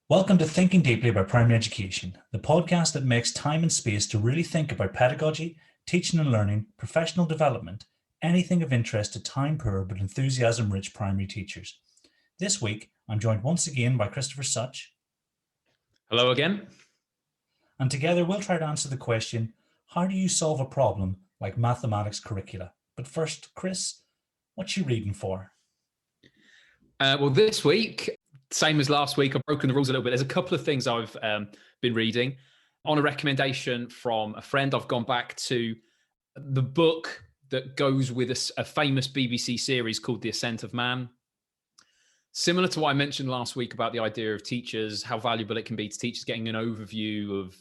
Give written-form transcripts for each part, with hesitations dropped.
Welcome to Thinking Deeply About Primary Education, the podcast that makes time and space to really think about pedagogy, teaching and learning, professional development, anything of interest to time-poor but enthusiasm-rich primary teachers. This week, I'm joined once again by Christopher Such. Hello again. And together we'll try to answer the question, how do you solve a problem like Mathematics Curricula? But first, Chris, what you reading for? Well, this week, same as last week, I've broken the rules a little bit. There's a couple of things I've been reading. On a recommendation from a friend, I've gone back to the book that goes with a famous BBC series called The Ascent of Man. Similar to what I mentioned last week about the idea of teachers, how valuable it can be to teachers getting an overview of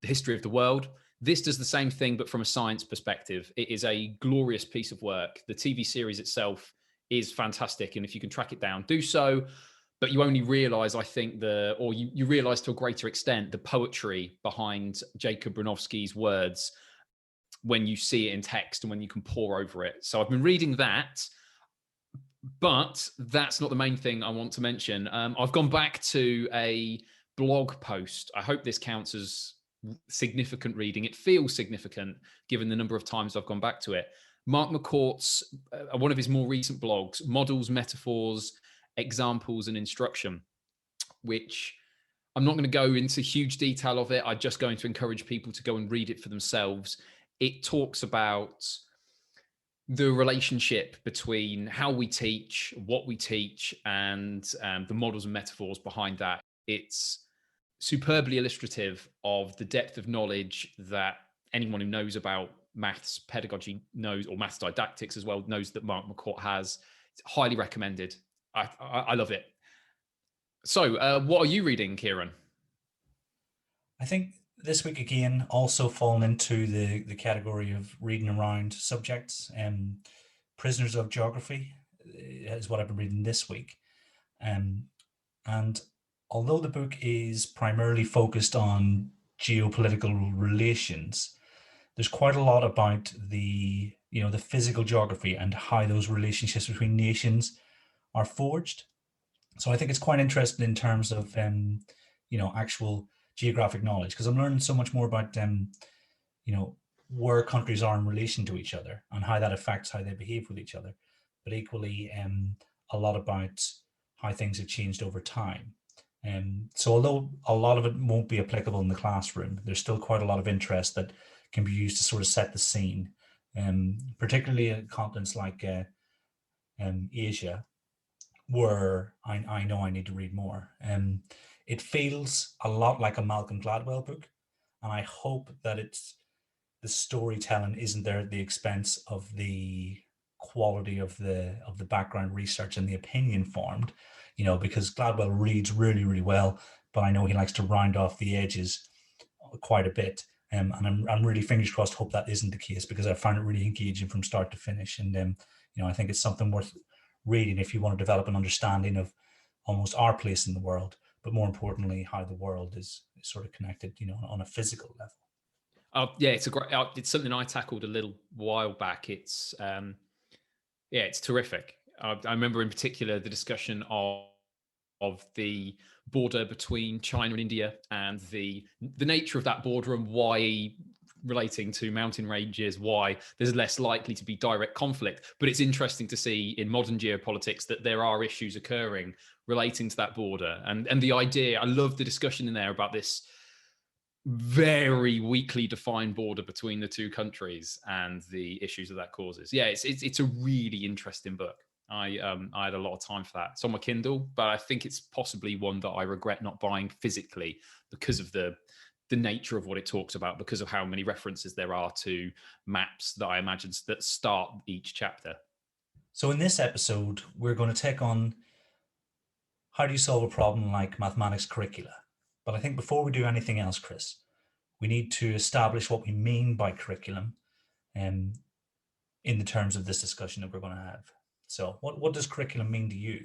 the history of the world. This does the same thing, but from a science perspective. It is a glorious piece of work. The TV series itself is fantastic. And if you can track it down, do so. But you only realize, I think, you realize to a greater extent, the poetry behind Jacob Bronowski's words when you see it in text and when you can pore over it. So I've been reading that, but that's not the main thing I want to mention. I've gone back to a blog post. I hope this counts as significant reading. It feels significant given the number of times I've gone back to it. Mark McCourt's, one of his more recent blogs, Models, Metaphors, Examples and Instruction, which I'm not going to go into huge detail of it. I'm just going to encourage people to go and read it for themselves. It talks about the relationship between how we teach, what we teach, and the models and metaphors behind that. It's superbly illustrative of the depth of knowledge that anyone who knows about maths pedagogy knows, or maths didactics as well, knows that Mark McCourt has. It's highly recommended. I love it. So what are you reading, Kieran? I think this week again also fallen into the category of reading around subjects. Prisoners of Geography is what I've been reading this week. And although the book is primarily focused on geopolitical relations, there's quite a lot about the physical geography and how those relationships between nations are forged. So I think it's quite interesting in terms of actual geographic knowledge, because I'm learning so much more about where countries are in relation to each other and how that affects how they behave with each other, but equally a lot about how things have changed over time. So although a lot of it won't be applicable in the classroom, there's still quite a lot of interest that can be used to sort of set the scene, particularly in continents like Asia, where I know I need to read more. It feels a lot like a Malcolm Gladwell book, and I hope that the storytelling isn't there at the expense of the quality of the background research and the opinion formed, because Gladwell reads really, really well, but I know he likes to round off the edges quite a bit. And I'm really, fingers crossed, hope that isn't the case, because I found it really engaging from start to finish. And I think it's something worth reading if you want to develop an understanding of almost our place in the world, but more importantly, how the world is sort of connected, on a physical level. Yeah, it's something I tackled a little while back. It's terrific. I remember in particular the discussion of the border between China and India and the nature of that border, and why, relating to mountain ranges, why there's less likely to be direct conflict. But it's interesting to see in modern geopolitics that there are issues occurring relating to that border. And the idea, I love the discussion in there about this very weakly defined border between the two countries and the issues that causes. Yeah, it's a really interesting book. I had a lot of time for that. It's on my Kindle, but I think it's possibly one that I regret not buying physically because of the nature of what it talks about, because of how many references there are to maps that I imagine that start each chapter. So in this episode, we're going to take on how do you solve a problem like Mathematics Curricula. But I think before we do anything else, Chris, we need to establish what we mean by curriculum in the terms of this discussion that we're going to have. So what does curriculum mean to you?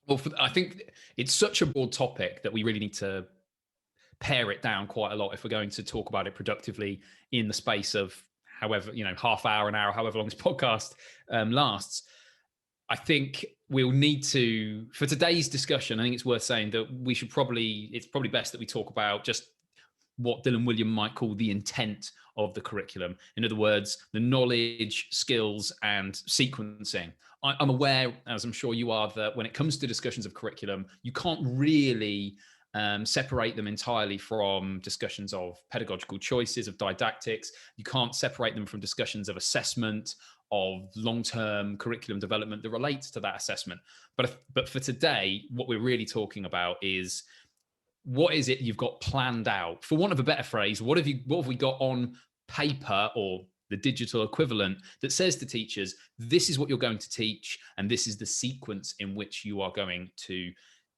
Well, I think it's such a broad topic that we really need to pare it down quite a lot if we're going to talk about it productively in the space of however, half hour, an hour, however long this podcast lasts. I think we'll need to, for today's discussion, I think it's worth saying that it's probably best that we talk about just what Dylan William might call the intent of the curriculum. In other words, the knowledge, skills, and sequencing. I'm aware, as I'm sure you are, that when it comes to discussions of curriculum, you can't really separate them entirely from discussions of pedagogical choices, of didactics. You can't separate them from discussions of assessment, of long-term curriculum development that relates to that assessment. But for today, what we're really talking about is, what is it you've got planned out? For want of a better phrase, what have we got on paper or the digital equivalent that says to teachers, this is what you're going to teach, and this is the sequence in which you are going to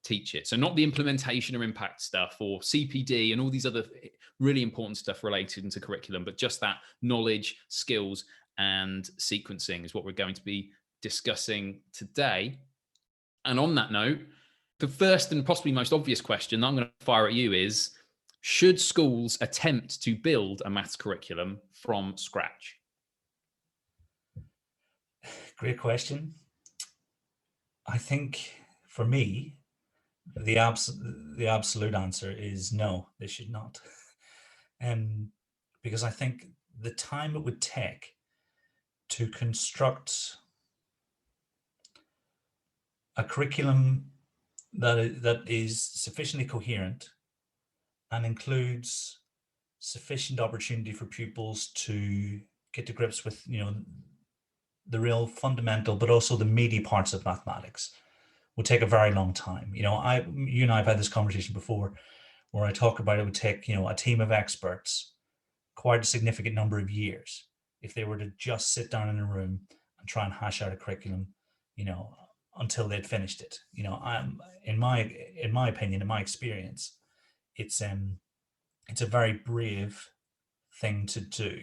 teach it. So not the implementation or impact stuff or CPD and all these other really important stuff related to curriculum, but just that knowledge, skills, and sequencing is what we're going to be discussing today. And on that note, the first and possibly most obvious question that I'm going to fire at you is, should schools attempt to build a maths curriculum from scratch? Great question. I think for me, the absolute answer is no, they should not. Because I think the time it would take to construct a curriculum that is sufficiently coherent and includes sufficient opportunity for pupils to get to grips with, the real fundamental, but also the meaty parts of mathematics, will take a very long time. You and I have had this conversation before, where I talk about it would take, a team of experts quite a significant number of years if they were to just sit down in a room and try and hash out a curriculum, until they'd finished it. I'm in my opinion, in my experience, it's a very brave thing to do.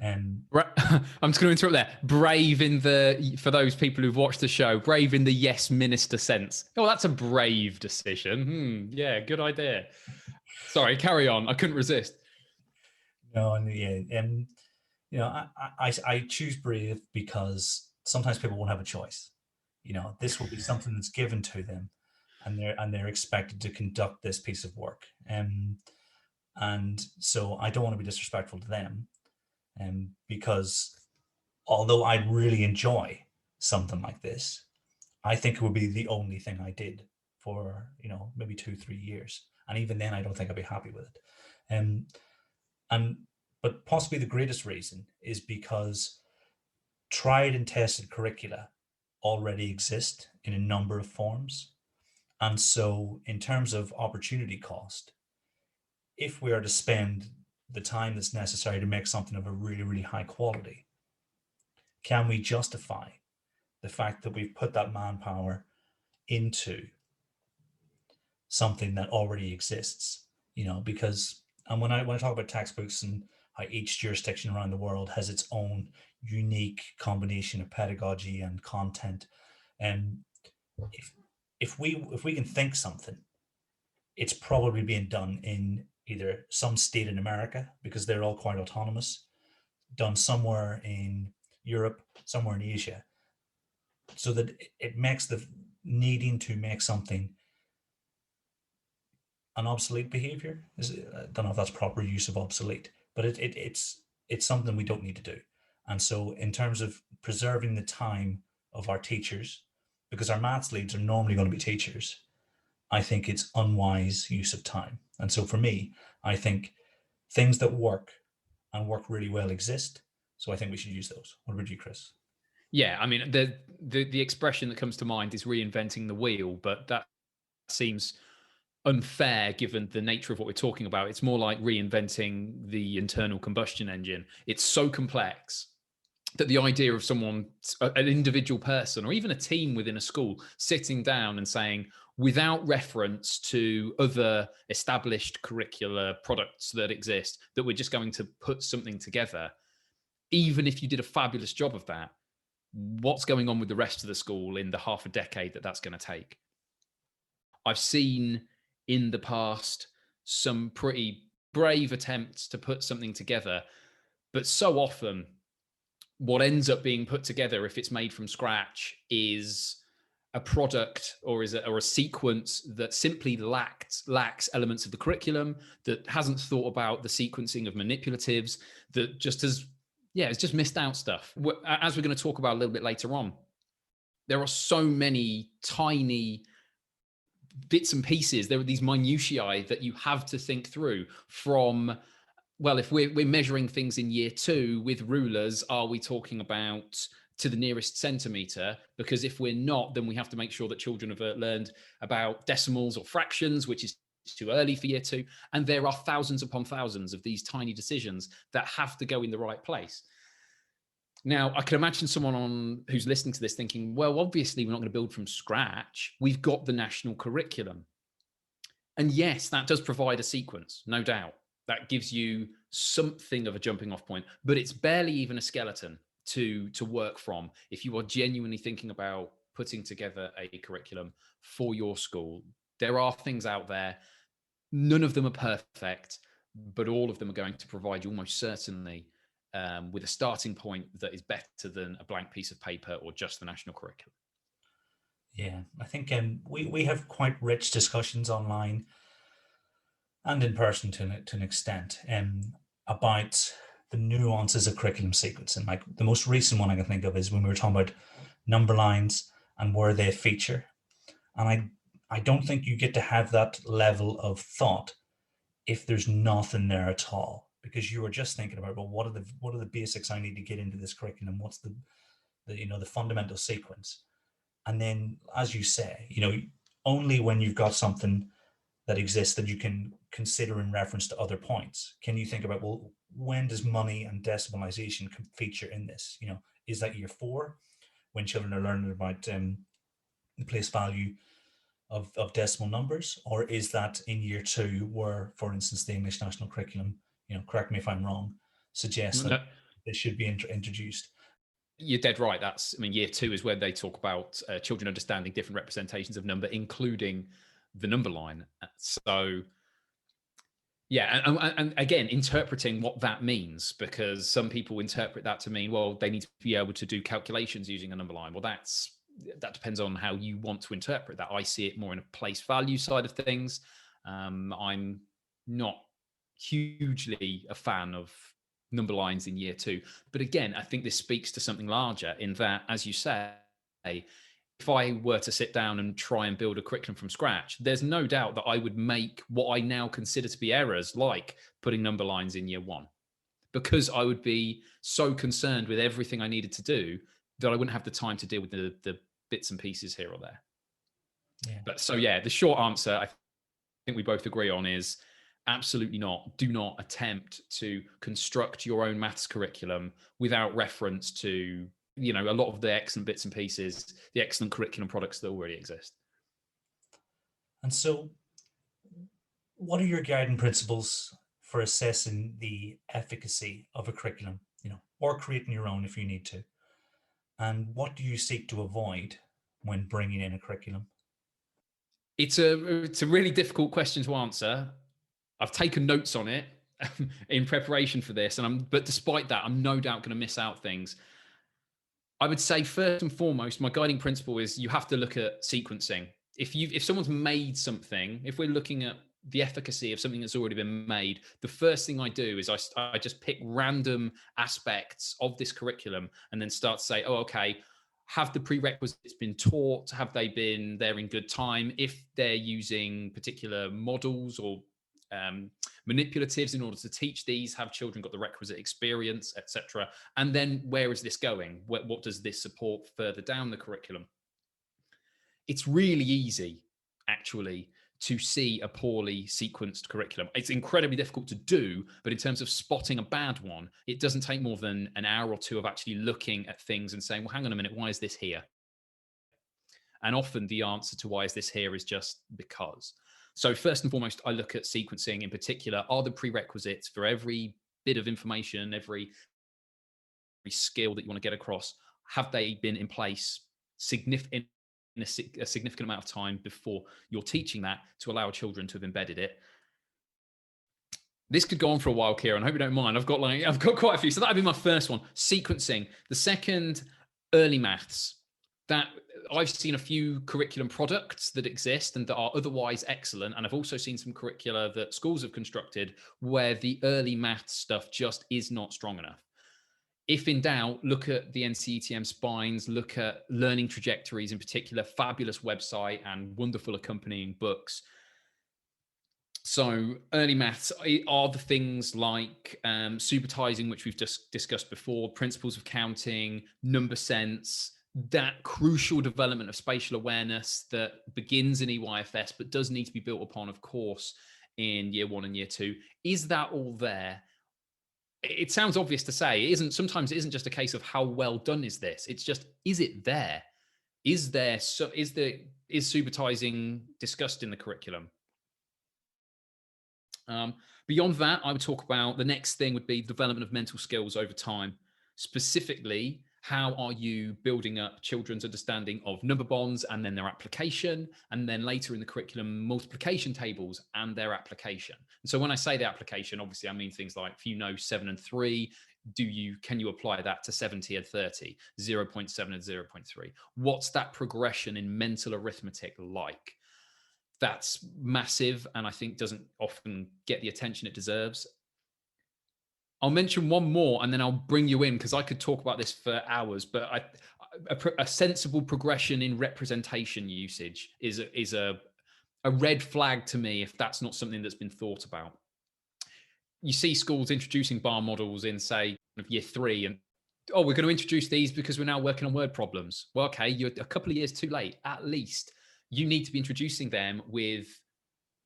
I'm just going to interrupt there. Brave for those people who've watched the show, brave in the yes minister sense. Oh, that's a brave decision. Yeah, good idea. Sorry, carry on. I couldn't resist. No, and yeah, I choose brave because sometimes people won't have a choice. This will be something that's given to them, and they're expected to conduct this piece of work. And so I don't want to be disrespectful to them, because although I really enjoy something like this, I think it would be the only thing I did for maybe 2-3 years, and even then I don't think I'd be happy with it. But possibly the greatest reason is because tried and tested curricula already exist in a number of forms. And so in terms of opportunity cost, if we are to spend the time that's necessary to make something of a really, really high quality, can we justify the fact that we've put that manpower into something that already exists? Because, and when I talk about textbooks and how each jurisdiction around the world has its own unique combination of pedagogy and content, and if we can think something, it's probably being done in either some state in America, because they're all quite autonomous, done somewhere in Europe, somewhere in Asia, so that it makes the needing to make something an obsolete behavior. I don't know if that's proper use of obsolete, but it's something we don't need to do. And so in terms of preserving the time of our teachers, because our maths leads are normally going to be teachers, I think it's unwise use of time. And so for me, I think things that work and work really well exist. So I think we should use those. What about you, Chris? Yeah, I mean, the expression that comes to mind is reinventing the wheel, but that seems unfair given the nature of what we're talking about. It's more like reinventing the internal combustion engine. It's so complex that the idea of someone, an individual person, or even a team within a school sitting down and saying, without reference to other established curricular products that exist, that we're just going to put something together, even if you did a fabulous job of that, what's going on with the rest of the school in the half a decade that that's going to take? I've seen in the past some pretty brave attempts to put something together, but so often what ends up being put together, if it's made from scratch, is a product or a sequence that simply lacks elements of the curriculum, that hasn't thought about the sequencing of manipulatives, that just has, it's just missed out stuff. As we're going to talk about a little bit later on, there are so many tiny bits and pieces. There are these minutiae that you have to think through from, well, if we're measuring things in year 2 with rulers, are we talking about to the nearest centimetre? Because if we're not, then we have to make sure that children have learned about decimals or fractions, which is too early for year 2. And there are thousands upon thousands of these tiny decisions that have to go in the right place. Now, I can imagine someone who's listening to this thinking, well, obviously we're not going to build from scratch. We've got the national curriculum. And yes, that does provide a sequence, no doubt. That gives you something of a jumping off point, but it's barely even a skeleton to work from if you are genuinely thinking about putting together a curriculum for your school. There are things out there. None of them are perfect, but all of them are going to provide you almost certainly with a starting point that is better than a blank piece of paper or just the national curriculum. Yeah, I think we have quite rich discussions online and in person to an extent about the nuances of curriculum sequencing. Like the most recent one I can think of is when we were talking about number lines and where they feature. And I don't think you get to have that level of thought if there's nothing there at all, because you were just thinking about, well, what are the basics I need to get into this curriculum? What's the fundamental sequence? And then, as you say, only when you've got something that exists that you can consider in reference to other points can you think about, well, when does money and decimalization feature in this? Is that year 4 when children are learning about the place value of decimal numbers, or is that in year 2 where, for instance, the English national curriculum, correct me if I'm wrong, suggests that it should be introduced? You're dead right. Year 2 is where they talk about children understanding different representations of number, including the number line. So, yeah, and again, interpreting what that means, because some people interpret that to mean, well, they need to be able to do calculations using a number line. Well, that depends on how you want to interpret that. I see it more in a place value side of things. I'm not hugely a fan of number lines in year 2. But again, I think this speaks to something larger in that, as you say, if I were to sit down and try and build a curriculum from scratch, there's no doubt that I would make what I now consider to be errors, like putting number lines in year 1, because I would be so concerned with everything I needed to do that I wouldn't have the time to deal with the bits and pieces here or there. Yeah. But so, yeah, the short answer I think we both agree on is absolutely not. Do not attempt to construct your own maths curriculum without reference to, a lot of the excellent bits and pieces, the excellent curriculum products that already exist. And so, what are your guiding principles for assessing the efficacy of a curriculum, or creating your own if you need to? And what do you seek to avoid when bringing in a curriculum? It's a really difficult question to answer. I've taken notes on it in preparation for this, but despite that, I'm no doubt going to miss out things. I would say first and foremost, my guiding principle is you have to look at sequencing. If someone's made something, if we're looking at the efficacy of something that's already been made, the first thing I do is I just pick random aspects of this curriculum and then start to say, oh, okay, have the prerequisites been taught? Have they been there in good time? If they're using particular models or manipulatives in order to teach these, have children got the requisite experience, etc.? And then where is this going? What does this support further down the curriculum? It's really easy, actually, to see a poorly sequenced curriculum. It's incredibly difficult to do, but in terms of spotting a bad one, it doesn't take more than an hour or 2 of actually looking at things and saying, well, hang on a minute, why is this here? And often the answer to why is this here is just because. So first and foremost, I look at sequencing in particular. Are the prerequisites for every bit of information, every skill that you want to get across, have they been in place in a significant amount of time before you're teaching that to allow children to have embedded it? This could go on for a while, Kieran. I hope you don't mind. I've got quite a few. So that'd be my first one. Sequencing. The second, early maths. That I've seen a few curriculum products that exist and that are otherwise excellent. And I've also seen some curricula that schools have constructed where the early maths stuff just is not strong enough. If in doubt, look at the NCETM spines, look at learning trajectories in particular, fabulous website and wonderful accompanying books. So early maths are the things like supertizing, which we've just discussed before, principles of counting, number sense, that crucial development of spatial awareness that begins in EYFS, but does need to be built upon, of course, in year 1 and year 2. Is that all there? It sounds obvious to say. It isn't. Sometimes it isn't just a case of how well done is this. It's just, is it there? Is supertizing discussed in the curriculum? Beyond that, I would talk about the next thing would be development of mental skills over time. Specifically, how are you building up children's understanding of number bonds and then their application, and then later in the curriculum, multiplication tables and their application. And so when I say the application, obviously I mean things like, if you know 7 and 3, can you apply that to 70 and 30, 0.7 and 0.3? What's that progression in mental arithmetic like? That's massive, and I think doesn't often get the attention it deserves. I'll mention one more, and then I'll bring you in, because I could talk about this for hours, but a sensible progression in representation usage is a red flag to me if that's not something that's been thought about. You see schools introducing bar models in, say, year 3, and we're going to introduce these because we're now working on word problems. Well, okay, you're a couple of years too late, at least. You need to be introducing them with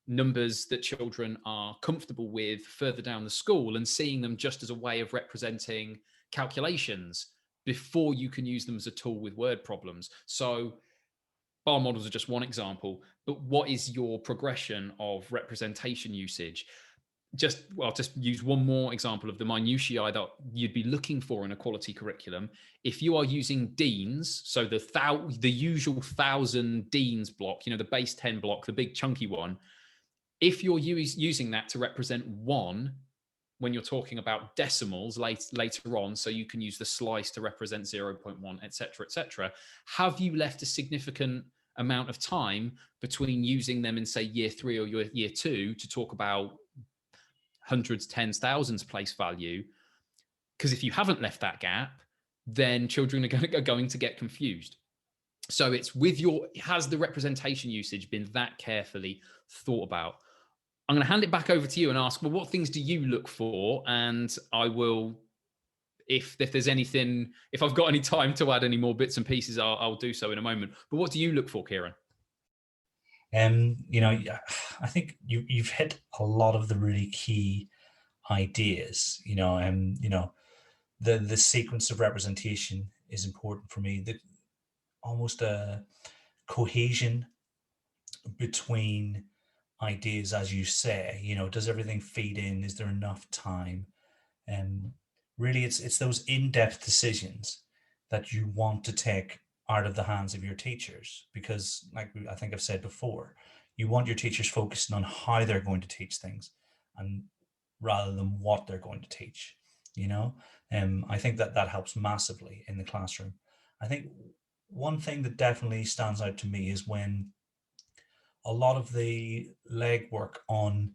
numbers that children are comfortable with further down the school, and seeing them just as a way of representing calculations before you can use them as a tool with word problems. So bar models are just one example, but what is your progression of representation usage? I'll just use one more example of the minutiae that you'd be looking for in a quality curriculum. If you are using deans, so the usual 1,000 deans block, the base 10 block, the big chunky one, if you're using that to represent 1 when you're talking about decimals later on, so you can use the slice to represent 0.1, etc., have you left a significant amount of time between using them in, say, year 3 or year 2 to talk about hundreds, tens, thousands place value? Because if you haven't left that gap, then children are going to get confused. So it's has the representation usage been that carefully thought about? I'm going to hand it back over to you and ask, well, what things do you look for? And I will, if there's anything, if I've got any time to add any more bits and pieces, I'll do so in a moment. But what do you look for, Kieran? I think you've hit a lot of the really key ideas. The sequence of representation is important for me. Almost a cohesion between ideas, as you say. Does everything feed in? Is there enough time? And really, it's those in-depth decisions that you want to take out of the hands of your teachers, because, like I think I've said before, you want your teachers focusing on how they're going to teach things, and rather than what they're going to teach. I think that helps massively in the classroom. I think one thing that definitely stands out to me is when a lot of the legwork on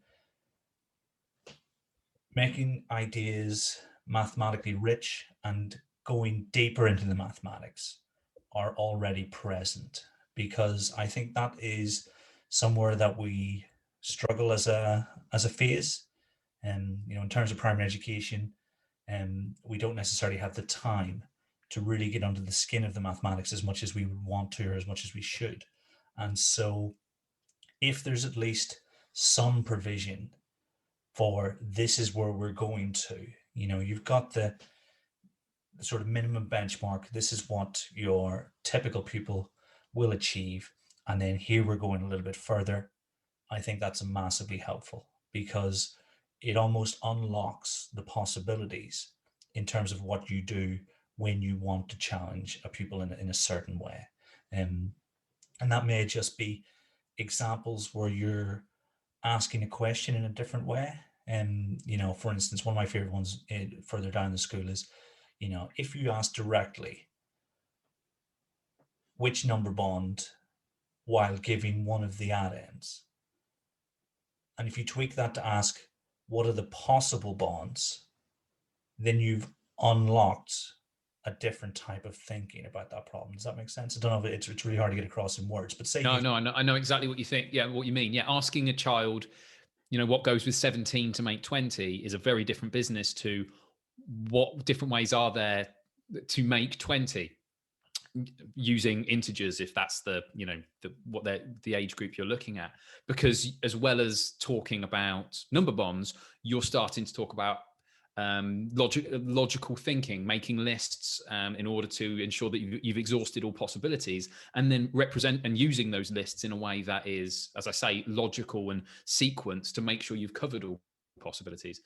making ideas mathematically rich and going deeper into the mathematics are already present, because I think that is somewhere that we struggle as a phase. And in terms of primary education, we don't necessarily have the time to really get under the skin of the mathematics as much as we would want to, or as much as we should. And so if there's at least some provision for, this is where we're going to, you've got the sort of minimum benchmark, this is what your typical pupil will achieve, and then here we're going a little bit further. I think that's massively helpful, because it almost unlocks the possibilities in terms of what you do when you want to challenge a pupil in a certain way. And that may just be examples where you're asking a question in a different way. For instance, one of my favorite ones further down the school is, if you ask directly which number bond while giving one of the addends, and if you tweak that to ask what are the possible bonds, then you've unlocked a different type of thinking about that problem. Does that make sense? I don't know if it's really hard to get across in words, but say No, I know exactly what you think. Yeah, what you mean. Yeah, asking a child, what goes with 17 to make 20 is a very different business to what different ways are there to make 20 using integers, if that's the age group you're looking at. Because as well as talking about number bonds, you're starting to talk about logical thinking, making lists in order to ensure that you've exhausted all possibilities, and then represent and using those lists in a way that is, as I say, logical and sequenced to make sure you've covered all possibilities.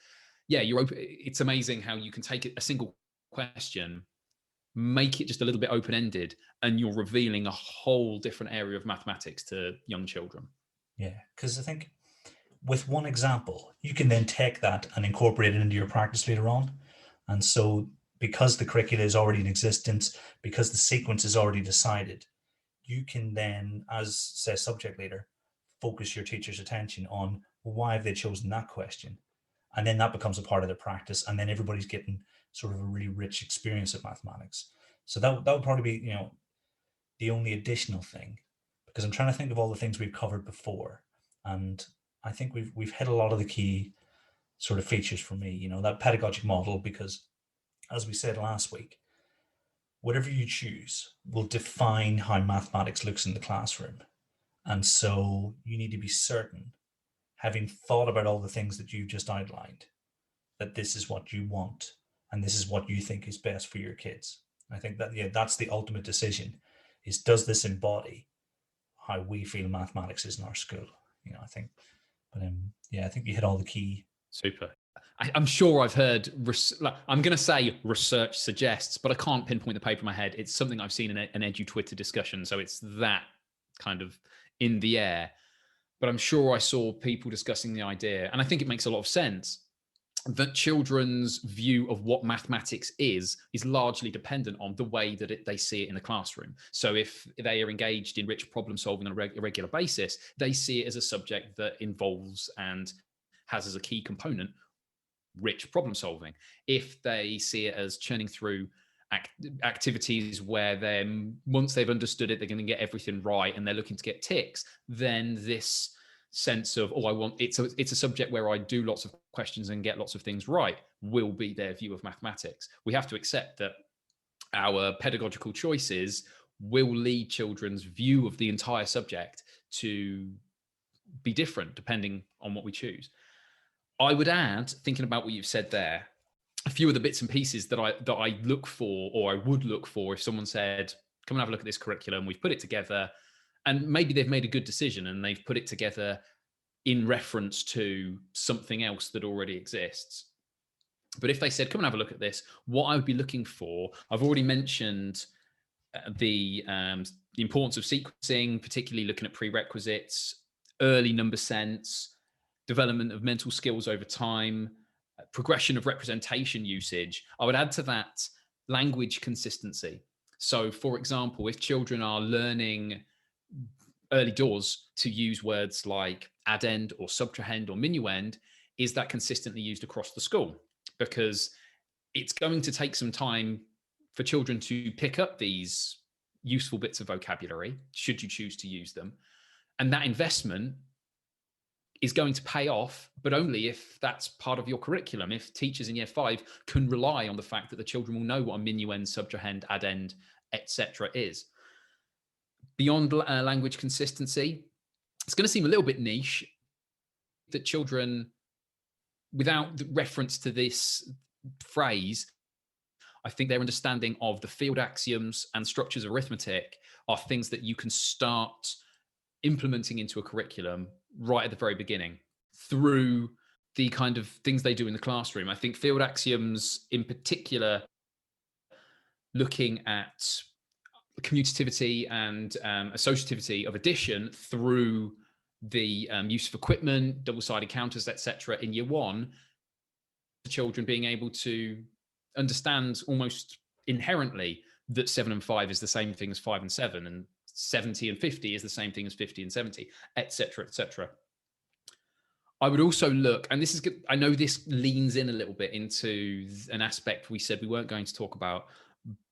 Yeah, it's amazing how you can take a single question, make it just a little bit open-ended, and you're revealing a whole different area of mathematics to young children. Yeah, because I think with one example, you can then take that and incorporate it into your practice later on. And so because the curricula is already in existence, because the sequence is already decided, you can then, as say subject leader, focus your teacher's attention on why have they chosen that question. And then that becomes a part of their practice. And then everybody's getting sort of a really rich experience of mathematics. So that would probably be, the only additional thing, because I'm trying to think of all the things we've covered before. And I think we've hit a lot of the key sort of features for me, that pedagogic model, because as we said last week, whatever you choose will define how mathematics looks in the classroom. And so you need to be certain, having thought about all the things that you just outlined, that this is what you want and this is what you think is best for your kids. I think that, that's the ultimate decision, is does this embody how we feel mathematics is in our school? I think, but I think you hit all the key. Super. I'm sure I've heard, I'm going to say research suggests, but I can't pinpoint the paper in my head. It's something I've seen in an Edu Twitter discussion. So it's that kind of in the air. But I'm sure I saw people discussing the idea, and I think it makes a lot of sense, that children's view of what mathematics is largely dependent on the way that they see it in the classroom. So if they are engaged in rich problem solving on a regular basis, they see it as a subject that involves and has as a key component rich problem solving. If they see it as churning through activities where then once they've understood it, they're going to get everything right and they're looking to get ticks, then this sense of, it's a subject where I do lots of questions and get lots of things right, will be their view of mathematics. We have to accept that our pedagogical choices will lead children's view of the entire subject to be different depending on what we choose. I would add, thinking about what you've said there, a few of the bits and pieces that I look for, or I would look for, if someone said, come and have a look at this curriculum, we've put it together, and maybe they've made a good decision and they've put it together in reference to something else that already exists. But if they said, come and have a look at this, what I would be looking for, I've already mentioned the importance of sequencing, particularly looking at prerequisites, early number sense, development of mental skills over time, progression of representation usage. I would add to that language consistency. So, for example, if children are learning early doors to use words like addend or subtrahend or minuend, is that consistently used across the school? Because it's going to take some time for children to pick up these useful bits of vocabulary, should you choose to use them. And that investment is going to pay off, but only if that's part of your curriculum. If teachers in year 5 can rely on the fact that the children will know what a minuend, subtrahend, addend, etc. is. Beyond language consistency, it's going to seem a little bit niche that children, without reference to this phrase, I think their understanding of the field axioms and structures of arithmetic are things that you can start implementing into a curriculum right at the very beginning through the kind of things they do in the classroom. I think field axioms in particular, looking at commutativity and associativity of addition through the use of equipment, double-sided counters, etc. in year one, the children being able to understand almost inherently that 7 and 5 is the same thing as 5 and 7, and 70 and 50 is the same thing as 50 and 70, etc., etc. I would also look, and this is good, I know this leans in a little bit into an aspect we said we weren't going to talk about,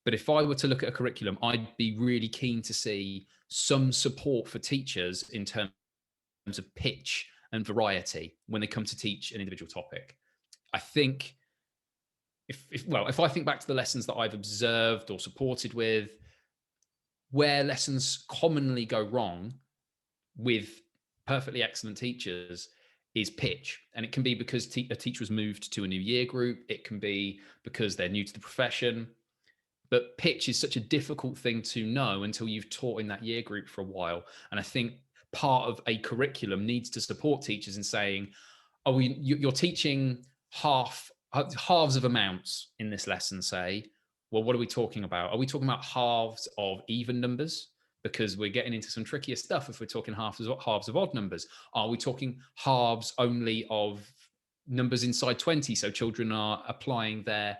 but if I were to look at a curriculum, I'd be really keen to see some support for teachers in terms of pitch and variety when they come to teach an individual topic. I think if I think back to the lessons that I've observed or supported with, where lessons commonly go wrong with perfectly excellent teachers is pitch. And it can be because a teacher was moved to a new year group. It can be because they're new to the profession. But pitch is such a difficult thing to know until you've taught in that year group for a while. And I think part of a curriculum needs to support teachers in saying, oh, you're teaching halves of amounts in this lesson, say. Well, what are we talking about? Are we talking about halves of even numbers? Because we're getting into some trickier stuff if we're talking halves of odd numbers. Are we talking halves only of numbers inside 20? So children are applying their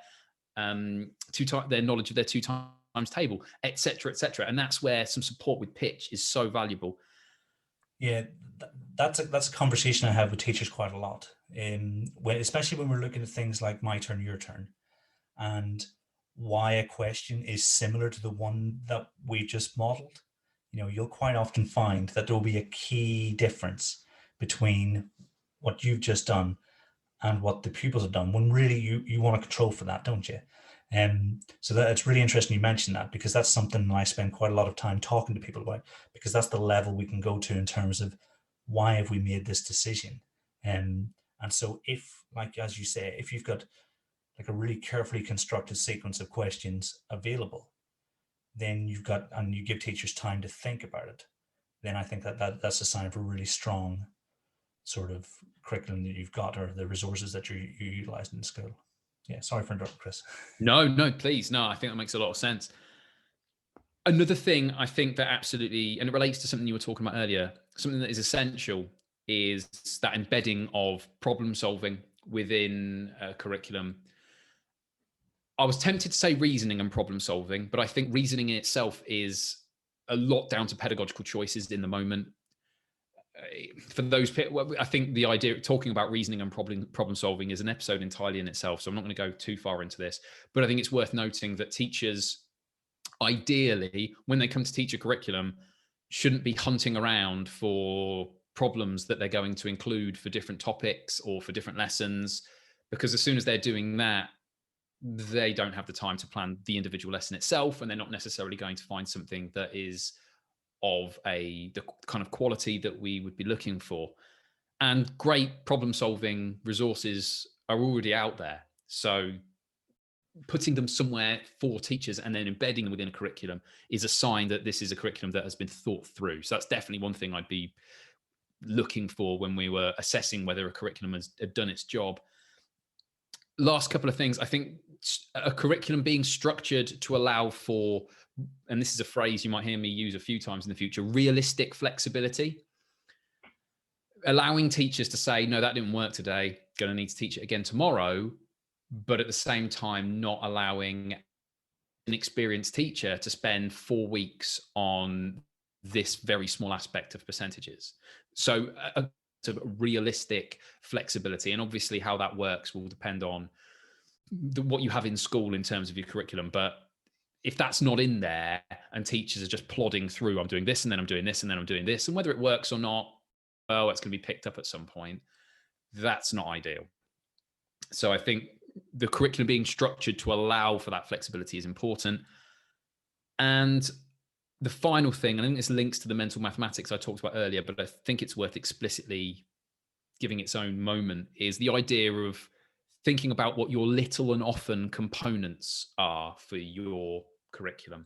knowledge of their 2 times table, etc., etc. And that's where some support with pitch is so valuable. Yeah, that's a conversation I have with teachers quite a lot. Especially when we're looking at things like my turn, your turn, and why a question is similar to the one that we just modeled. You'll quite often find that there will be a key difference between what you've just done and what the pupils have done, when really you want to control for that, don't you? So that it's really interesting you mentioned that, because that's something I spend quite a lot of time talking to people about, because that's the level we can go to in terms of why have we made this decision. And so if, like, as you say, if you've got like a really carefully constructed sequence of questions available, then you give teachers time to think about it, then I think that's a sign of a really strong sort of curriculum that you've got, or the resources that you're utilizing in school. Yeah, sorry for interrupting, Chris. No, please. No, I think that makes a lot of sense. Another thing I think that absolutely, and it relates to something you were talking about earlier, something that is essential is that embedding of problem solving within a curriculum. I was tempted to say reasoning and problem solving, but I think reasoning in itself is a lot down to pedagogical choices in the moment. For those, I think the idea of talking about reasoning and problem solving is an episode entirely in itself, so I'm not going to go too far into this, but I think it's worth noting that teachers, ideally, when they come to teach a curriculum, shouldn't be hunting around for problems that they're going to include for different topics or for different lessons, because as soon as they're doing that, they don't have the time to plan the individual lesson itself, and they're not necessarily going to find something that is of the kind of quality that we would be looking for. And great problem solving resources are already out there. So putting them somewhere for teachers and then embedding them within a curriculum is a sign that this is a curriculum that has been thought through. So that's definitely one thing I'd be looking for when we were assessing whether a curriculum has done its job. Last couple of things, I think a curriculum being structured to allow for, and this is a phrase you might hear me use a few times in the future, realistic flexibility. Allowing teachers to say, no, that didn't work today, going to need to teach it again tomorrow, but at the same time, not allowing an experienced teacher to spend 4 weeks on this very small aspect of percentages. So a realistic flexibility, and obviously how that works will depend on what you have in school in terms of your curriculum. But if that's not in there and teachers are just plodding through, I'm doing this and then I'm doing this and then I'm doing this, and whether it works or not, well, it's going to be picked up at some point. That's not ideal. So I think the curriculum being structured to allow for that flexibility is important. And the final thing, and I think this links to the mental mathematics I talked about earlier, but I think it's worth explicitly giving its own moment, is the idea of thinking about what your little and often components are for your curriculum.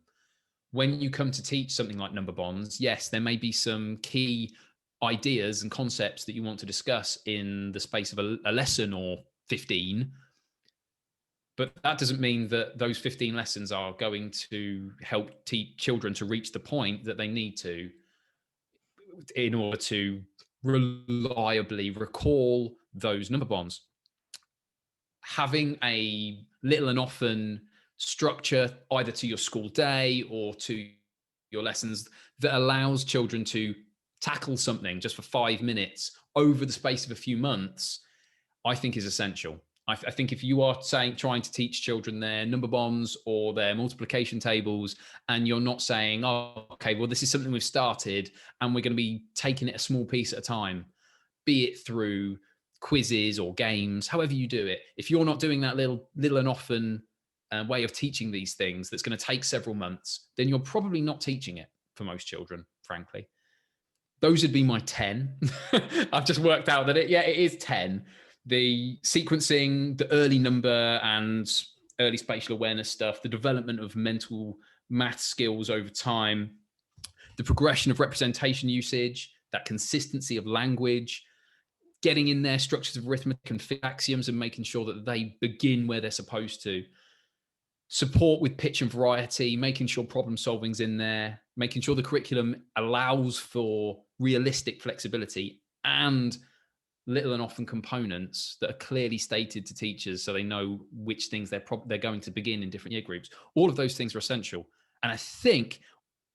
When you come to teach something like number bonds, yes, there may be some key ideas and concepts that you want to discuss in the space of a lesson or 15, but that doesn't mean that those 15 lessons are going to help teach children to reach the point that they need to in order to reliably recall those number bonds. Having a little and often structure either to your school day or to your lessons that allows children to tackle something just for 5 minutes over the space of a few months, I think is essential. I think if you are trying to teach children their number bonds or their multiplication tables, and you're not saying, oh, okay, well, this is something we've started and we're going to be taking it a small piece at a time, be it through quizzes or games, however you do it. If you're not doing that little and often way of teaching these things that's going to take several months, then you're probably not teaching it for most children, frankly. Those would be my 10. I've just worked out that it is 10. The sequencing, the early number and early spatial awareness stuff, the development of mental math skills over time, the progression of representation usage, that consistency of language, getting in there structures of arithmetic and axioms and making sure that they begin where they're supposed to. Support with pitch and variety, making sure problem solving's in there, making sure the curriculum allows for realistic flexibility and little and often components that are clearly stated to teachers so they know which things they're going to begin in different year groups. All of those things are essential. And I think,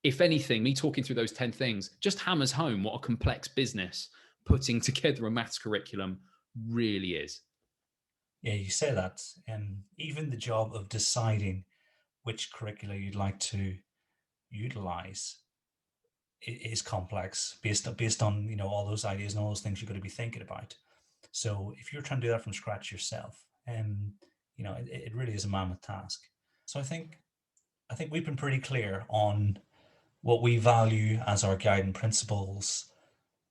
if anything, me talking through those 10 things just hammers home what a complex business putting together a maths curriculum really is. Yeah, you say that, and even the job of deciding which curricula you'd like to utilize is complex based on all those ideas and all those things you're going to be thinking about. So if you're trying to do that from scratch yourself, it really is a mammoth task. So I think we've been pretty clear on what we value as our guiding principles,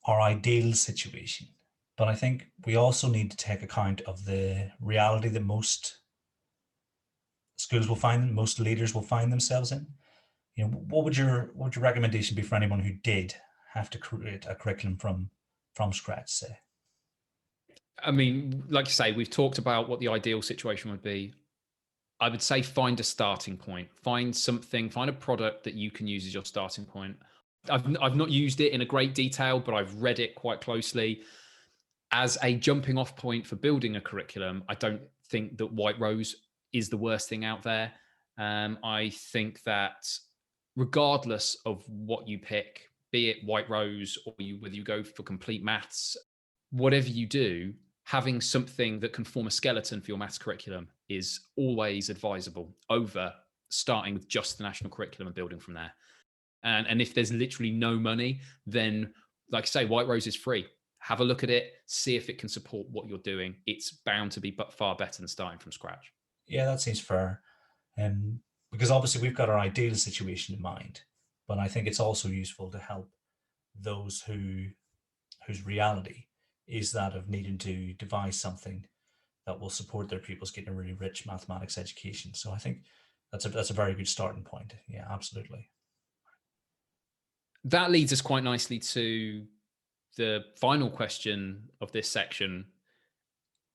our ideal situation. But I think we also need to take account of the reality that most schools will find, most leaders will find themselves in. What would your recommendation be for anyone who did have to create a curriculum from scratch, say? I mean, like you say, we've talked about what the ideal situation would be. I would say find a starting point, find a product that you can use as your starting point. I've not used it in a great detail, but I've read it quite closely. As a jumping off point for building a curriculum, I don't think that White Rose is the worst thing out there. I think that regardless of what you pick, be it White Rose or whether you go for complete maths, whatever you do, having something that can form a skeleton for your maths curriculum is always advisable over starting with just the national curriculum and building from there. And if there's literally no money, then like I say, White Rose is free. Have a look at it, see if it can support what you're doing. It's bound to be far better than starting from scratch. Yeah, that seems fair. Because obviously we've got our ideal situation in mind, but I think it's also useful to help those whose reality is that of needing to devise something that will support their pupils getting a really rich mathematics education. So I think that's a very good starting point. Yeah, absolutely. That leads us quite nicely to the final question of this section.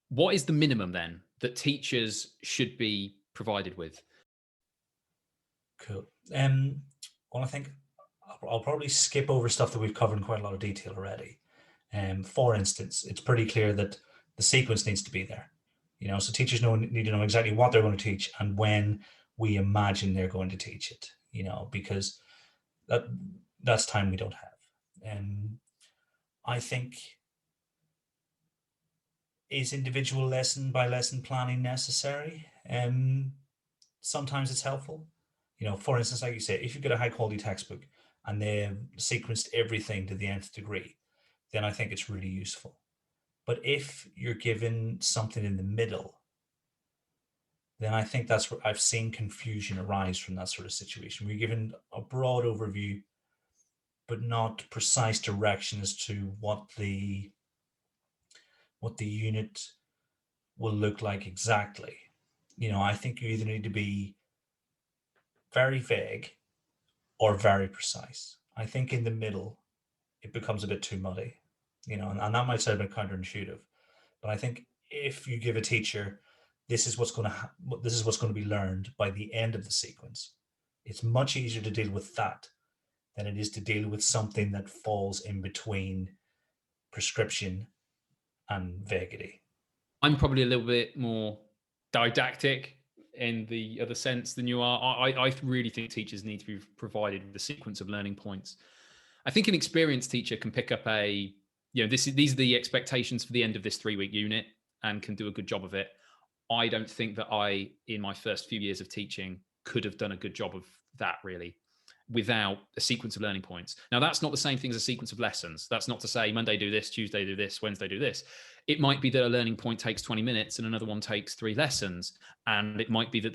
What is the minimum then that teachers should be provided with? Cool. Well, I think I'll probably skip over stuff that we've covered in quite a lot of detail already. For instance, it's pretty clear that the sequence needs to be there. So teachers need to know exactly what they're going to teach and when we imagine they're going to teach it. Because that's time we don't have. I think, is individual lesson by lesson planning necessary? Sometimes it's helpful. For instance, like you say, if you've got a high quality textbook and they've sequenced everything to the nth degree, then I think it's really useful. But if you're given something in the middle, then I think that's where I've seen confusion arise from that sort of situation. We're given a broad overview, but not precise direction as to what the unit will look like exactly. I think you either need to be very vague or very precise. I think in the middle, it becomes a bit too muddy, and that might sound a bit counterintuitive, but I think if you give a teacher, this is what's going to be learned by the end of the sequence, it's much easier to deal with that than it is to deal with something that falls in between prescription, and vaguity. I'm probably a little bit more didactic in the other sense than you are. I really think teachers need to be provided with a sequence of learning points. I think an experienced teacher can pick up these are the expectations for the end of this 3-week unit and can do a good job of it. I don't think that in my first few years of teaching, could have done a good job of that really without a sequence of learning points. Now, that's not the same thing as a sequence of lessons. That's not to say Monday do this, Tuesday do this, Wednesday do this. It might be that a learning point takes 20 minutes and another one takes 3 lessons. And it might be that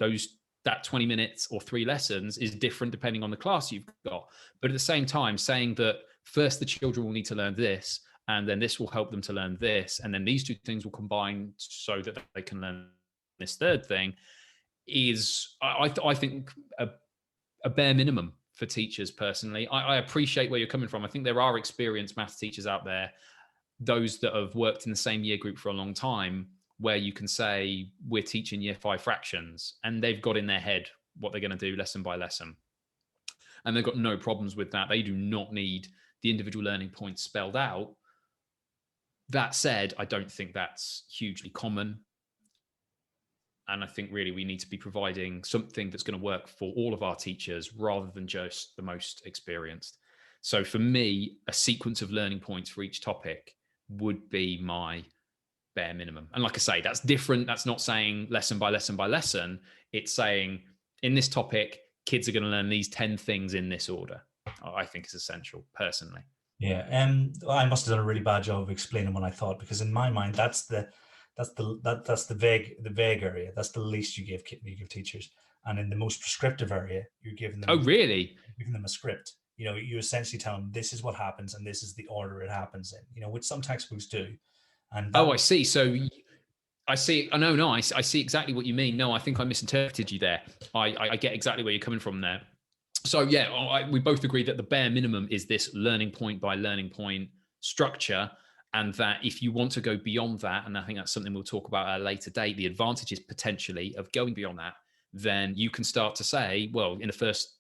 that 20 minutes or 3 lessons is different depending on the class you've got. But at the same time, saying that first the children will need to learn this, and then this will help them to learn this, and then these 2 things will combine so that they can learn this third thing is, I think, a bare minimum for teachers personally. I appreciate where you're coming from. I think there are experienced maths teachers out there, those that have worked in the same year group for a long time, where you can say, we're teaching year 5 fractions, and they've got in their head what they're going to do lesson by lesson. And they've got no problems with that. They do not need the individual learning points spelled out. That said, I don't think that's hugely common. And I think really we need to be providing something that's going to work for all of our teachers rather than just the most experienced. So for me, a sequence of learning points for each topic would be my bare minimum. And like I say, that's different. That's not saying lesson by lesson by lesson. It's saying in this topic, kids are going to learn these 10 things in this order. I think is essential personally. Yeah, and I must have done a really bad job of explaining what I thought, because in my mind, that's the vague area. That's the least you give teachers, and in the most prescriptive area, you're giving them. Oh, really? You're giving them a script. You essentially tell them this is what happens and this is the order it happens in. Which some textbooks do. And I see. So I see. No, I see exactly what you mean. No, I think I misinterpreted you there. I get exactly where you're coming from there. So yeah, we both agree that the bare minimum is this learning point by learning point structure, and that if you want to go beyond that, and I think that's something we'll talk about at a later date, the advantages potentially of going beyond that, then you can start to say, well, in the first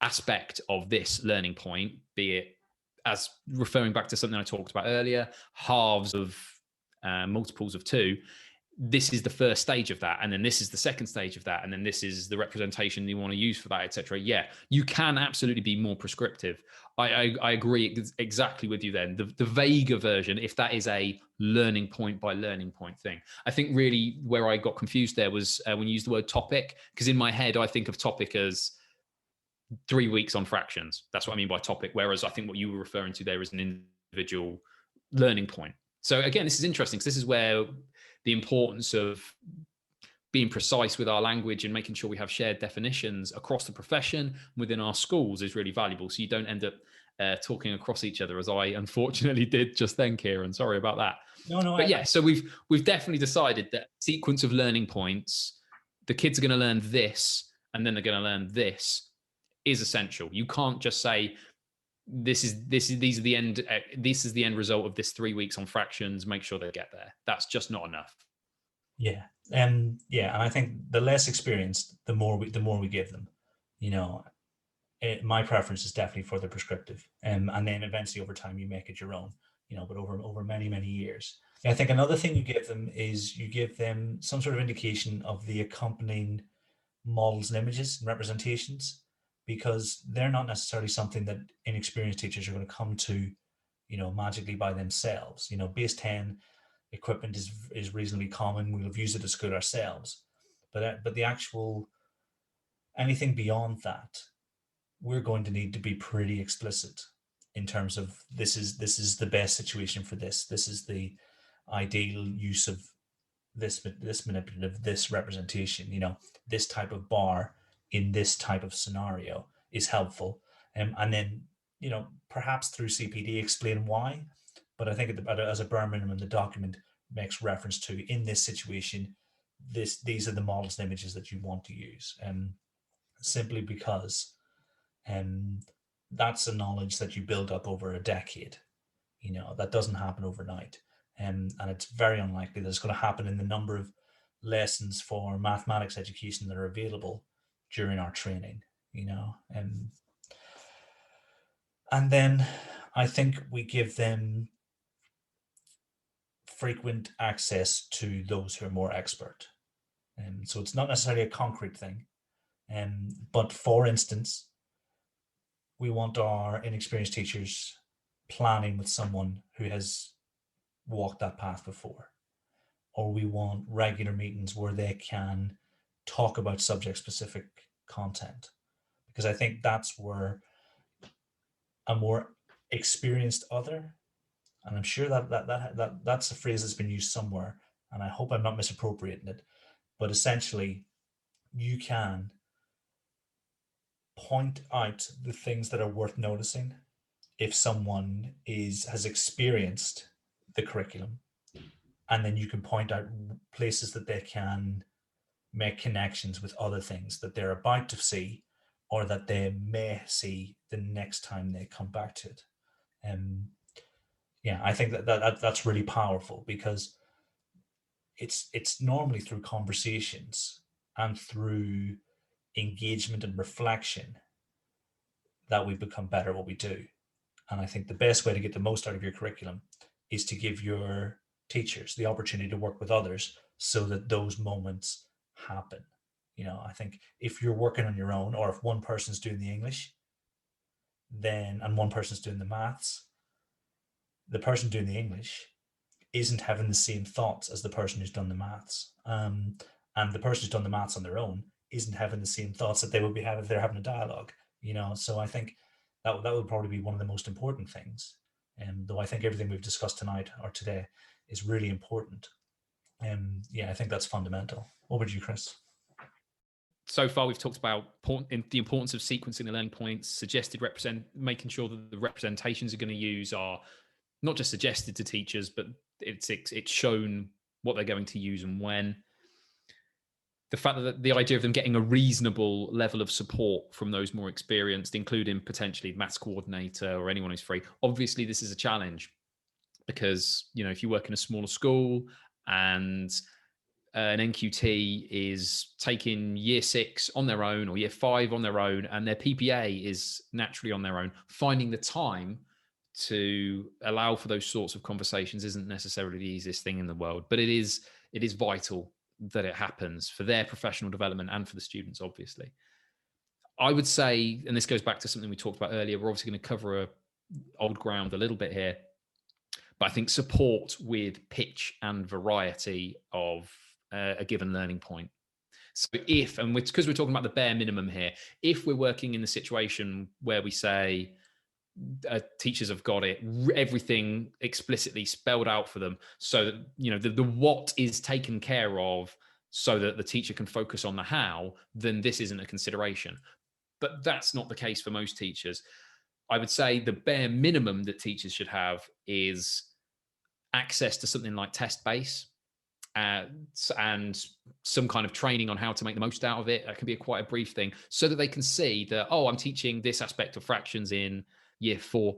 aspect of this learning point, be it as referring back to something I talked about earlier, halves of multiples of 2, this is the first stage of that, and then this is the second stage of that, and then this is the representation you want to use for that, etc. Yeah, you can absolutely be more prescriptive. I agree exactly with you then. The vaguer version, if that is a learning point by learning point thing. I think really where I got confused there was when you used the word topic, because in my head I think of topic as 3 weeks on fractions. That's what I mean by topic, whereas I think what you were referring to there is an individual learning point. So again, this is interesting, because this is where the importance of being precise with our language and making sure we have shared definitions across the profession within our schools is really valuable. So you don't end up talking across each other, as I unfortunately did just then, Kieran. Sorry about that. No. But yeah, so we've definitely decided that sequence of learning points, the kids are going to learn this, and then they're going to learn this, is essential. You can't just say this is the end result of this 3 weeks on fractions. Make sure they get there. That's just not enough. Yeah, and I think the less experienced, the more we give them. My preference is definitely for the prescriptive, and then eventually over time you make it your own. But over many years. I think another thing you give them is you give them some sort of indication of the accompanying models and images and representations, because they're not necessarily something that inexperienced teachers are going to come to, magically by themselves. Base 10 equipment is reasonably common. We'll have used it at school ourselves, but the actual anything beyond that, we're going to need to be pretty explicit in terms of this is the best situation for this. This is the ideal use of this manipulative, this representation. This type of bar in this type of scenario is helpful, and then perhaps through CPD explain why. But I think as a bare minimum, the document makes reference to, in this situation, these are the models and images that you want to use, simply because that's a knowledge that you build up over a decade. That doesn't happen overnight, and it's very unlikely that it's going to happen in the number of lessons for mathematics education that are available during our training. And then I think we give them frequent access to those who are more expert. And so it's not necessarily a concrete thing. But for instance, we want our inexperienced teachers planning with someone who has walked that path before. Or we want regular meetings where they can talk about subject specific content. Because I think that's where a more experienced other, and I'm sure that's a phrase that's been used somewhere, and I hope I'm not misappropriating it, but essentially you can point out the things that are worth noticing if someone has experienced the curriculum, and then you can point out places that they can make connections with other things that they're about to see or that they may see the next time they come back to it. Yeah, I think that's really powerful, because it's normally through conversations and through engagement and reflection that we become better at what we do. And I think the best way to get the most out of your curriculum is to give your teachers the opportunity to work with others so that those moments happen. I think if you're working on your own, or if one person's doing the English, and one person's doing the maths, the person doing the English isn't having the same thoughts as the person who's done the maths. And the person who's done the maths on their own isn't having the same thoughts that they would be having if they're having a dialogue. So I think that would probably be one of the most important things. Though I think everything we've discussed tonight or today is really important. Yeah, I think that's fundamental. What would you, Chris? So far, we've talked about the importance of sequencing the learning points, making sure that the representations are going to use are not just suggested to teachers, but it's shown what they're going to use and when. The fact that the idea of them getting a reasonable level of support from those more experienced, including potentially maths coordinator or anyone who's free. Obviously, this is a challenge because, if you work in a smaller school and an NQT is taking year 6 on their own or year 5 on their own, and their PPA is naturally on their own, finding the time to allow for those sorts of conversations isn't necessarily the easiest thing in the world, but it is vital that it happens for their professional development and for the students, obviously. I would say, and this goes back to something we talked about earlier, we're obviously going to cover old ground a little bit here, but I think support with pitch and variety of a given learning point. So because we're talking about the bare minimum here, if we're working in the situation where we say teachers have got it, everything explicitly spelled out for them, so that the what is taken care of so that the teacher can focus on the how, then this isn't a consideration. But that's not the case for most teachers. I would say the bare minimum that teachers should have is access to something like TestBase and some kind of training on how to make the most out of it. That can be quite a brief thing, so that they can see that, I'm teaching this aspect of fractions in year 4.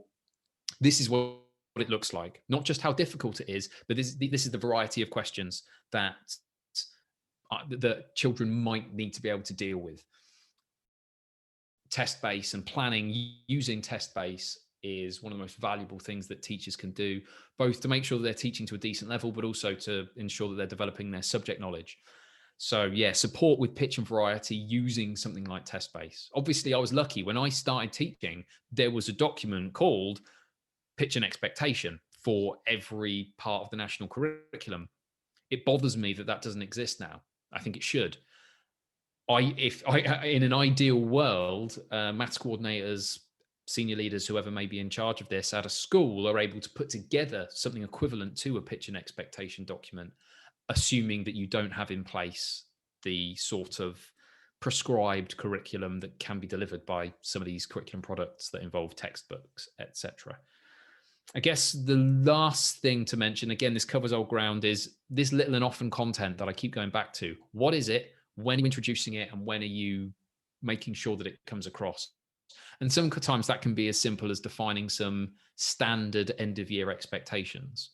This is what it looks like. Not just how difficult it is, but this is the variety of questions that the children might need to be able to deal with. TestBase and planning using TestBase is one of the most valuable things that teachers can do, both to make sure that they're teaching to a decent level, but also to ensure that they're developing their subject knowledge. So yeah, support with pitch and variety using something like TestBase. Obviously, I was lucky. When I started teaching, there was a document called Pitch and Expectation for every part of the national curriculum. It bothers me that doesn't exist now. I think it should. In an ideal world, maths coordinators, senior leaders, whoever may be in charge of this at a school, are able to put together something equivalent to a pitch and expectation document, assuming that you don't have in place the sort of prescribed curriculum that can be delivered by some of these curriculum products that involve textbooks, etc. I guess the last thing to mention, again, this covers old ground, is this little and often content that I keep going back to. What is it? When are you introducing it? And when are you making sure that it comes across? And sometimes that can be as simple as defining some standard end of year expectations.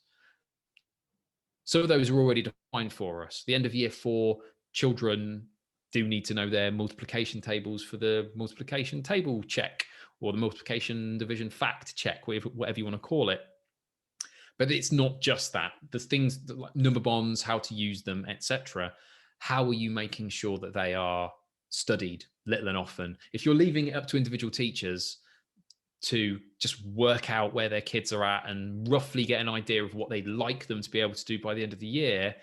Some of those are already defined for us. The end of year 4, children do need to know their multiplication tables for the multiplication table check, or the multiplication division fact check, whatever you want to call it. But it's not just that. The things like number bonds, how to use them, etc. How are you making sure that they are studied little and often? If you're leaving it up to individual teachers to just work out where their kids are at and roughly get an idea of what they'd like them to be able to do by the end of the year,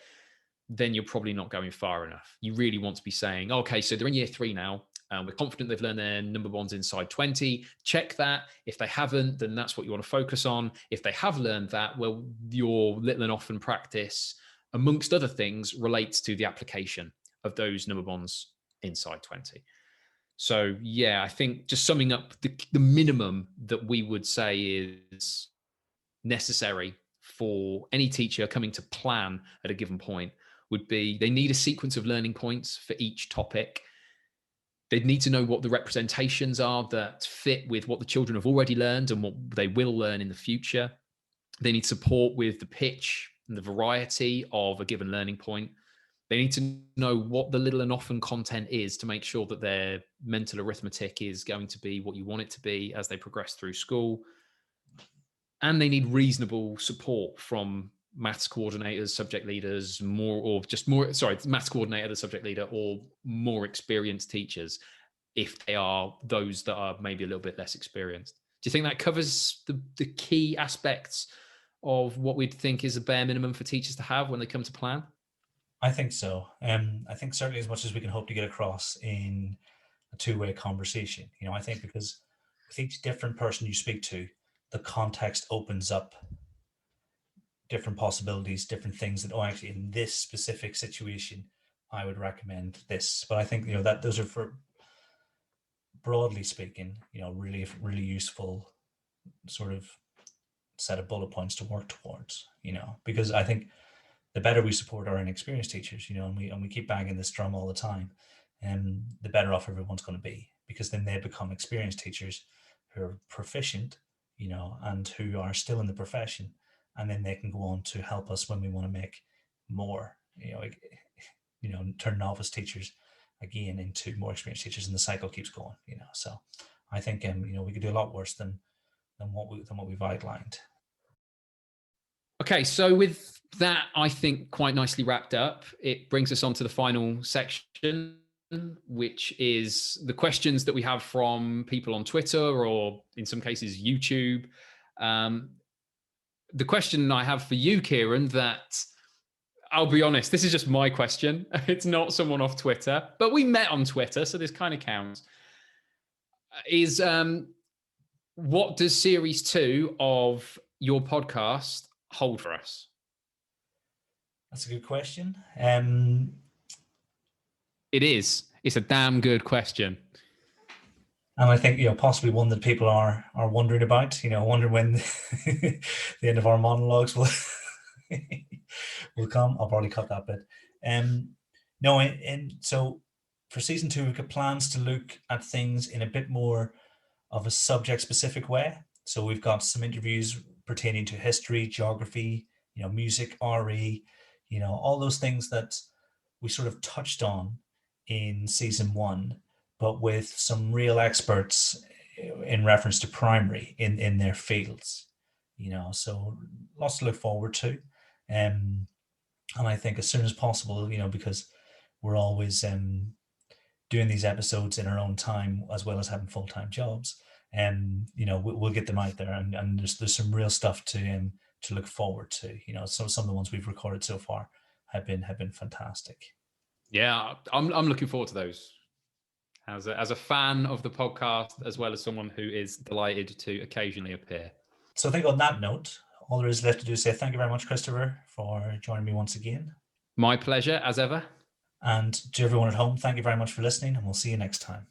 then you're probably not going far enough. You really want to be saying, okay, so they're in year 3 now. We're confident they've learned their number bonds inside 20. Check that. If they haven't, then that's what you want to focus on. If they have learned that, well, your little and often practice, amongst other things, relates to the application of those number bonds inside 20. So yeah, I think just summing up, the minimum that we would say is necessary for any teacher coming to plan at a given point would be they need a sequence of learning points for each topic. They need to know what the representations are that fit with what the children have already learned and what they will learn in the future. They need support with the pitch and the variety of a given learning point. They need to know what the little and often content is to make sure that their mental arithmetic is going to be what you want it to be as they progress through school. And they need reasonable support from maths coordinators, subject leaders, maths coordinator, the subject leader, or more experienced teachers, if they are those that are maybe a little bit less experienced. Do you think that covers the key aspects of what we'd think is a bare minimum for teachers to have when they come to plan? I think so. I think certainly as much as we can hope to get across in a two-way conversation. I think because with each different person you speak to, the context opens up different possibilities, different things that, actually in this specific situation, I would recommend this. But I think, that those are, for broadly speaking, really, really useful sort of set of bullet points to work towards, because I think the better we support our inexperienced teachers, and we keep banging this drum all the time, the better off everyone's going to be, because then they become experienced teachers who are proficient, and who are still in the profession, and then they can go on to help us when we want to make more, turn novice teachers again into more experienced teachers, and the cycle keeps going, So I think, we could do a lot worse than what we've outlined. Okay, so with that, I think quite nicely wrapped up, it brings us on to the final section, which is the questions that we have from people on Twitter, or in some cases YouTube. The question I have for you, Kieran, that I'll be honest, this is just my question. It's not someone off Twitter, but we met on Twitter, so this kind of counts. Is what does series 2 of your podcast hold for us? That's a good question. It is. It's a damn good question. And I think, possibly one that people are wondering about, wondering when the end of our monologues will come. I'll probably cut that bit. So for season 2, we've got plans to look at things in a bit more of a subject-specific way. So we've got some interviews pertaining to history, geography, music, RE, all those things that we sort of touched on in season 1, but with some real experts in reference to primary in their fields, so lots to look forward to. And I think as soon as possible, because we're always doing these episodes in our own time, as well as having full-time jobs, and we'll get them out there, and there's some real stuff to look forward to. Some of the ones we've recorded so far have been fantastic. Yeah, I'm looking forward to those. As a fan of the podcast, as well as someone who is delighted to occasionally appear. So I think on that note, all there is left to do is say thank you very much, Christopher, for joining me once again. My pleasure, as ever. And to everyone at home, thank you very much for listening, and we'll see you next time.